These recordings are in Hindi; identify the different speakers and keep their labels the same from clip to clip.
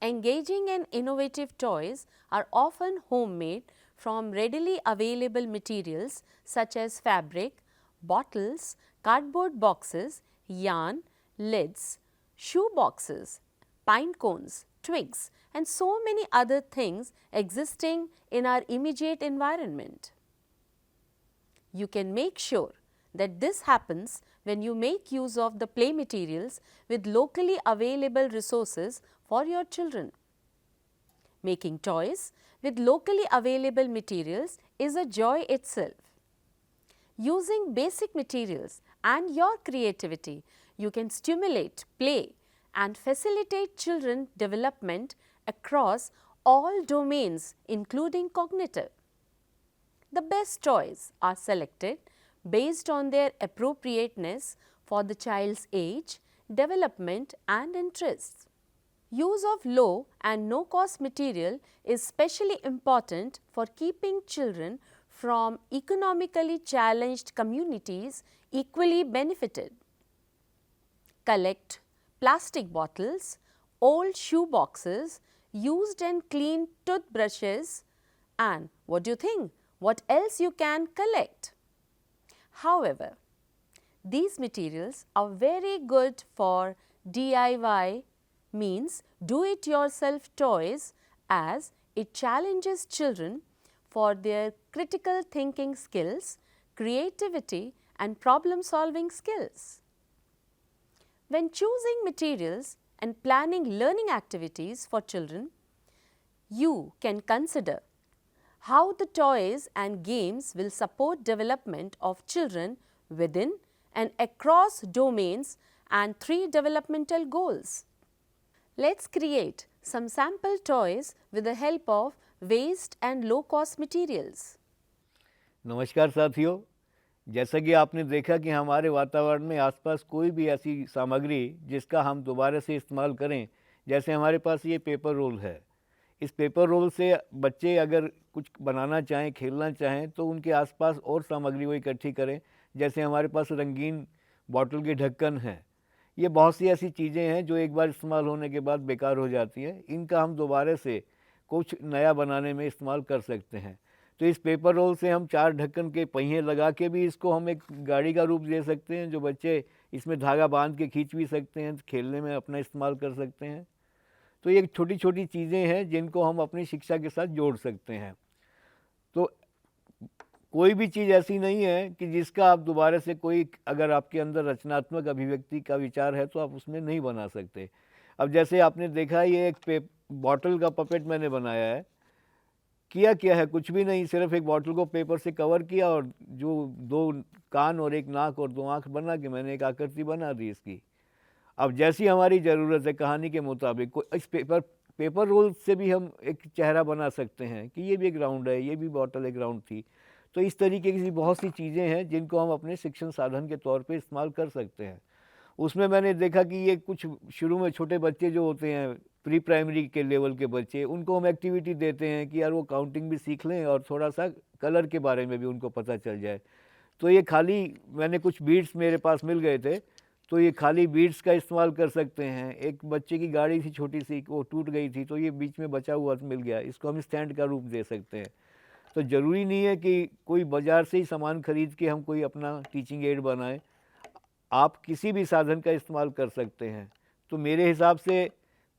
Speaker 1: Engaging and innovative toys are often homemade from readily available materials such as fabric, bottles, cardboard boxes, yarn, lids, shoe boxes, pine cones, twigs, and so many other things existing in our immediate environment. You can make sure that this happens when you make use of the play materials with locally available resources for your children. Making toys with locally available materials is a joy itself. Using basic materials and your creativity, you can stimulate play and facilitate children development across all domains including cognitive. The best toys are selected based on their appropriateness for the child's age, development and interests. Use of low and no cost material is especially important for keeping children from economically challenged communities equally benefited. Collect plastic bottles, old shoe boxes, used and clean toothbrushes, and what do you think? What else you can collect? However, these materials are very good for DIY, means do-it-yourself toys, as it challenges children for their critical thinking skills, creativity and problem-solving skills. When choosing materials and planning learning activities for children, you can consider how the toys and games will support development of children within and across domains and 3 developmental goals. Let's create some sample toys with the help of waste and low cost materials.
Speaker 2: नमस्कार साथियों, जैसा कि आपने देखा कि हमारे वातावरण में आसपास कोई भी ऐसी सामग्री जिसका हम दोबारा से इस्तेमाल करें, जैसे हमारे पास ये पेपर रोल है। इस पेपर रोल से बच्चे अगर कुछ बनाना चाहें, खेलना चाहें तो उनके आसपास और सामग्री वो इकट्ठी करें। जैसे हमारे पास रंगीन बॉटल के ढक्कन हैं। ये बहुत सी ऐसी चीज़ें हैं जो एक बार इस्तेमाल होने के बाद बेकार हो जाती हैं। इनका हम दोबारा से कुछ नया बनाने में इस्तेमाल कर सकते हैं। तो इस पेपर रोल से हम 4 ढक्कन के पहिए लगा के भी इसको हम एक गाड़ी का रूप दे सकते हैं, जो बच्चे इसमें धागा बांध के खींच भी सकते हैं, खेलने में अपना इस्तेमाल कर सकते हैं। तो ये छोटी छोटी चीज़ें हैं जिनको हम अपनी शिक्षा के साथ जोड़ सकते हैं। तो कोई भी चीज़ ऐसी नहीं है कि जिसका आप दोबारा से कोई, अगर आपके अंदर रचनात्मक अभिव्यक्ति का विचार है तो आप उसमें नहीं बना सकते। अब जैसे आपने देखा, ये एक बॉटल का पपेट मैंने बनाया है। किया क्या है, कुछ भी नहीं, सिर्फ एक बॉटल को पेपर से कवर किया और जो 2 कान और 1 नाक और 2 आँख बना के मैंने एक आकृति बना दी इसकी। अब जैसी हमारी ज़रूरत है कहानी के मुताबिक, इस पेपर रोल से भी हम एक चेहरा बना सकते हैं कि ये भी एक राउंड है, ये भी बॉटल एक राउंड थी। तो इस तरीके की बहुत सी चीज़ें हैं जिनको हम अपने शिक्षण साधन के तौर पे इस्तेमाल कर सकते हैं। उसमें मैंने देखा कि ये कुछ शुरू में छोटे बच्चे जो होते हैं, प्री प्राइमरी के लेवल के बच्चे, उनको हम एक्टिविटी देते हैं कि यार वो काउंटिंग भी सीख लें और थोड़ा सा कलर के बारे में भी उनको पता चल जाए। तो ये खाली, मैंने कुछ बीड्स मेरे पास मिल गए थे, तो ये खाली बीड्स का इस्तेमाल कर सकते हैं। एक बच्चे की गाड़ी थी छोटी सी, वो टूट गई थी, तो ये बीच में बचा हुआ मिल गया, इसको हम स्टैंड का रूप दे सकते हैं। तो ज़रूरी नहीं है कि कोई बाज़ार से ही सामान खरीद के हम कोई अपना टीचिंग एड बनाएं। आप किसी भी साधन का इस्तेमाल कर सकते हैं। तो मेरे हिसाब से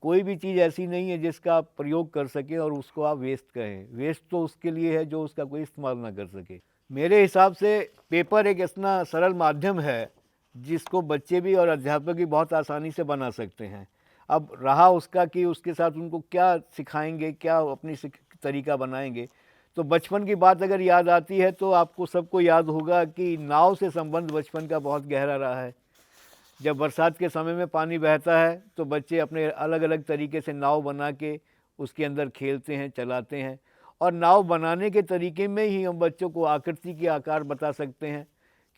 Speaker 2: कोई भी चीज़ ऐसी नहीं है जिसका आप प्रयोग कर सकें और उसको आप वेस्ट कहें। वेस्ट तो उसके लिए है जो उसका कोई इस्तेमाल ना कर सके। मेरे हिसाब से पेपर एक इतना सरल माध्यम है जिसको बच्चे भी और अध्यापक भी बहुत आसानी से बना सकते हैं। अब रहा उसका कि उसके साथ उनको क्या सिखाएंगे, क्या अपनी तरीका बनाएंगे। तो बचपन की बात अगर याद आती है तो आपको सबको याद होगा कि नाव से संबंध बचपन का बहुत गहरा रहा है। जब बरसात के समय में पानी बहता है तो बच्चे अपने अलग अलग तरीके से नाव बना के उसके अंदर खेलते हैं, चलाते हैं। और नाव बनाने के तरीके में ही हम बच्चों को आकृति के आकार बता सकते हैं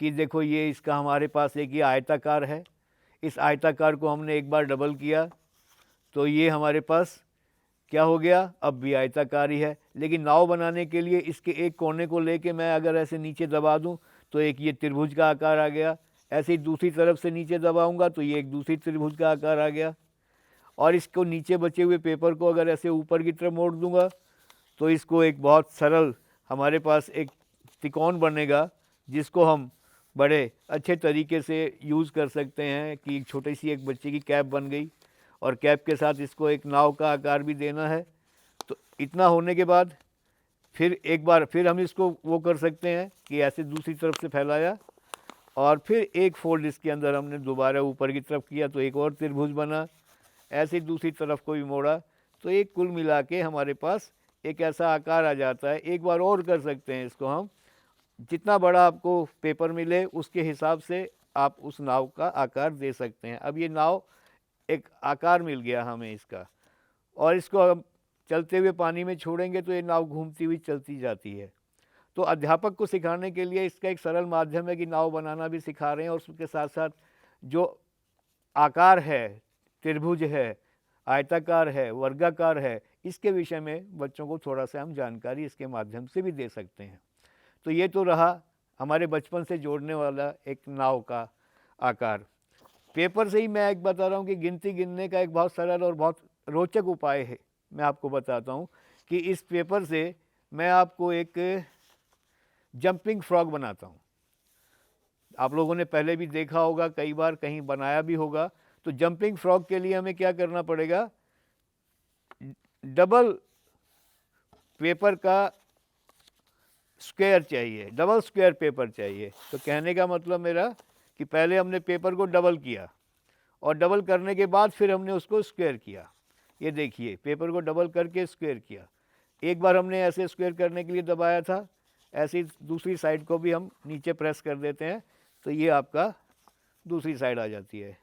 Speaker 2: कि देखो ये इसका हमारे पास एक ये आयताकार है, इस आयताकार को हमने एक बार डबल किया तो ये हमारे पास क्या हो गया, अब भी आयताकार ही है। लेकिन नाव बनाने के लिए इसके एक कोने को लेके मैं अगर ऐसे नीचे दबा दूं तो एक ये त्रिभुज का आकार आ गया। ऐसे ही दूसरी तरफ से नीचे दबाऊंगा तो ये एक दूसरी त्रिभुज का आकार आ गया। और इसको नीचे बचे हुए पेपर को अगर ऐसे ऊपर की तरफ मोड़ दूंगा तो इसको एक बहुत सरल हमारे पास एक त्रिकोण बनेगा, जिसको हम बड़े अच्छे तरीके से यूज़ कर सकते हैं कि एक छोटी सी एक बच्चे की कैप बन गई, और कैप के साथ इसको एक नाव का आकार भी देना है। तो इतना होने के बाद फिर एक बार फिर हम इसको वो कर सकते हैं कि ऐसे दूसरी तरफ से फैलाया, और फिर एक फोल्ड इसके अंदर हमने दोबारा ऊपर की तरफ किया तो एक और त्रिभुज बना, ऐसे दूसरी तरफ को भी मोड़ा, तो एक कुल मिला के हमारे पास एक ऐसा आकार आ जाता है। एक बार और कर सकते हैं इसको हम, जितना बड़ा आपको पेपर मिले उसके हिसाब से आप उस नाव का आकार दे सकते हैं। अब ये नाव एक आकार मिल गया हमें इसका, और इसको हम चलते हुए पानी में छोड़ेंगे तो ये नाव घूमती हुई चलती जाती है। तो अध्यापक को सिखाने के लिए इसका एक सरल माध्यम है कि नाव बनाना भी सिखा रहे हैं, और उसके साथ साथ जो आकार है, त्रिभुज है, आयताकार है, वर्गाकार है, इसके विषय में बच्चों को थोड़ा सा हम जानकारी इसके माध्यम से भी दे सकते हैं। तो ये तो रहा हमारे बचपन से जोड़ने वाला एक नाव का आकार। पेपर से ही मैं एक बता रहा हूँ कि गिनती गिनने का एक बहुत सरल और बहुत रोचक उपाय है। मैं आपको बताता हूँ कि इस पेपर से मैं आपको एक जंपिंग फ्रॉग बनाता हूँ। आप लोगों ने पहले भी देखा होगा, कई बार कहीं बनाया भी होगा। तो जंपिंग फ्रॉग के लिए हमें क्या करना पड़ेगा, डबल पेपर का स्क्वायर चाहिए, डबल स्क्वायर पेपर चाहिए। तो कहने का मतलब मेरा कि पहले हमने पेपर को डबल किया, और डबल करने के बाद फिर हमने उसको स्क्वायर किया। ये देखिए, पेपर को डबल करके स्क्वायर किया। एक बार हमने ऐसे स्क्वायर करने के लिए दबाया था, ऐसे ही दूसरी साइड को भी हम नीचे प्रेस कर देते हैं तो ये आपका दूसरी साइड आ जाती है।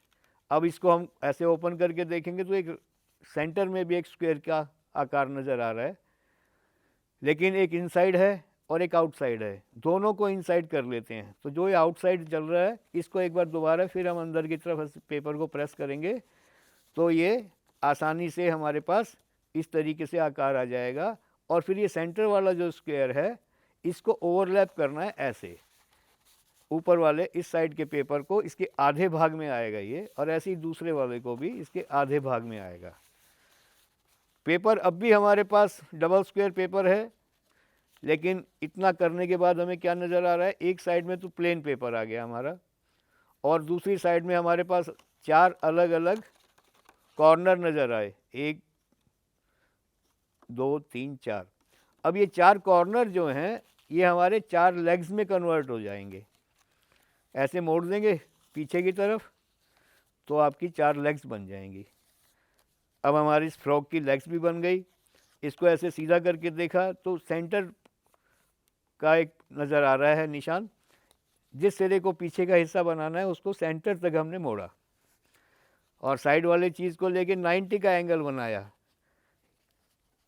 Speaker 2: अब इसको हम ऐसे ओपन करके देखेंगे तो एक सेंटर में भी एक स्क्वायर का आकार नज़र आ रहा है, लेकिन एक इनसाइड है और एक आउटसाइड है। दोनों को इनसाइड कर लेते हैं। तो जो ये आउटसाइड चल रहा है इसको एक बार दोबारा फिर हम अंदर की तरफ पेपर को प्रेस करेंगे तो ये आसानी से हमारे पास इस तरीके से आकार आ जाएगा। और फिर ये सेंटर वाला जो स्क्वायर है इसको ओवरलैप करना है ऐसे, ऊपर वाले इस साइड के पेपर को इसके आधे भाग में आएगा ये, और ऐसे ही दूसरे वाले को भी इसके आधे भाग में आएगा। पेपर अब भी हमारे पास डबल स्क्वायर पेपर है, लेकिन इतना करने के बाद हमें क्या नज़र आ रहा है, एक साइड में तो प्लेन पेपर आ गया हमारा, और दूसरी साइड में हमारे पास 4 अलग अलग कॉर्नर नज़र आए, 1 2 3 4। अब ये 4 कॉर्नर जो हैं ये हमारे 4 लेग्स में कन्वर्ट हो जाएंगे। ऐसे मोड़ देंगे पीछे की तरफ तो आपकी 4 लेग्स बन जाएंगी। अब हमारी इस फ्रॉक की लेग्स भी बन गई। इसको ऐसे सीधा करके देखा तो सेंटर का एक नज़र आ रहा है निशान, जिस सिरे को पीछे का हिस्सा बनाना है उसको सेंटर तक हमने मोड़ा, और साइड वाले चीज़ को लेके 90 का एंगल बनाया।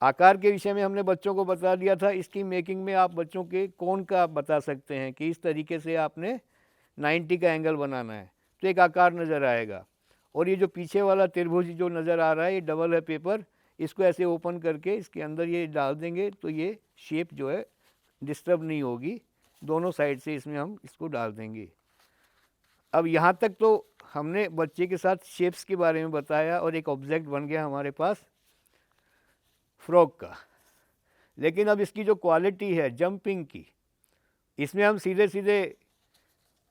Speaker 2: आकार के विषय में हमने बच्चों को बता दिया था। इसकी मेकिंग में आप बच्चों के कोण का आप बता सकते हैं कि इस तरीके से आपने 90 का एंगल बनाना है तो एक आकार नज़र आएगा। और ये जो पीछे वाला त्रिभुज जो नज़र आ रहा है ये डबल है पेपर, इसको ऐसे ओपन करके इसके अंदर ये डाल देंगे तो ये शेप जो है डिस्टर्ब नहीं होगी, दोनों साइड से इसमें हम इसको डाल देंगे। अब यहाँ तक तो हमने बच्चे के साथ शेप्स के बारे में बताया और एक ऑब्जेक्ट बन गया हमारे पास फ्रॉग का। लेकिन अब इसकी जो क्वालिटी है जंपिंग की, इसमें हम सीधे सीधे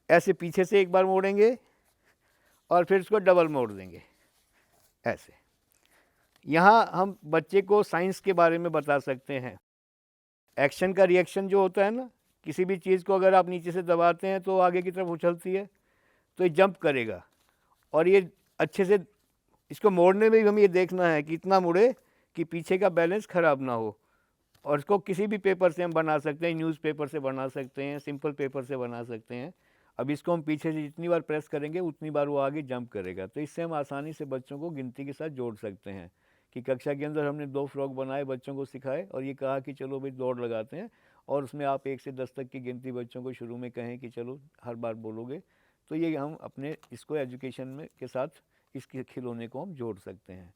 Speaker 2: ऐसे पीछे से एक बार मोड़ेंगे और फिर इसको डबल मोड़ देंगे ऐसे। यहाँ हम बच्चे को साइंस के बारे में बता सकते हैं। एक्शन का रिएक्शन जो होता है ना, किसी भी चीज़ को अगर आप नीचे से दबाते हैं तो आगे की तरफ उछलती है, तो ये जंप करेगा। और ये अच्छे से इसको मोड़ने में भी हम ये देखना है कि इतना मुड़े कि पीछे का बैलेंस ख़राब ना हो। और इसको किसी भी पेपर से हम बना सकते हैं, न्यूज़पेपर से बना सकते हैं, सिंपल पेपर से बना सकते हैं। अब इसको हम पीछे से जितनी बार प्रेस करेंगे उतनी बार वो आगे जंप करेगा। तो इससे हम आसानी से बच्चों को गिनती के साथ जोड़ सकते हैं कि कक्षा के अंदर हमने 2 फ्रॉग बनाए, बच्चों को सिखाए और ये कहा कि चलो भाई दौड़ लगाते हैं, और उसमें आप 1 से 10 तक की गिनती बच्चों को शुरू में कहें कि चलो हर बार बोलोगे। तो ये हम अपने इसको एजुकेशन में के साथ इस खिलौने को हम जोड़ सकते हैं।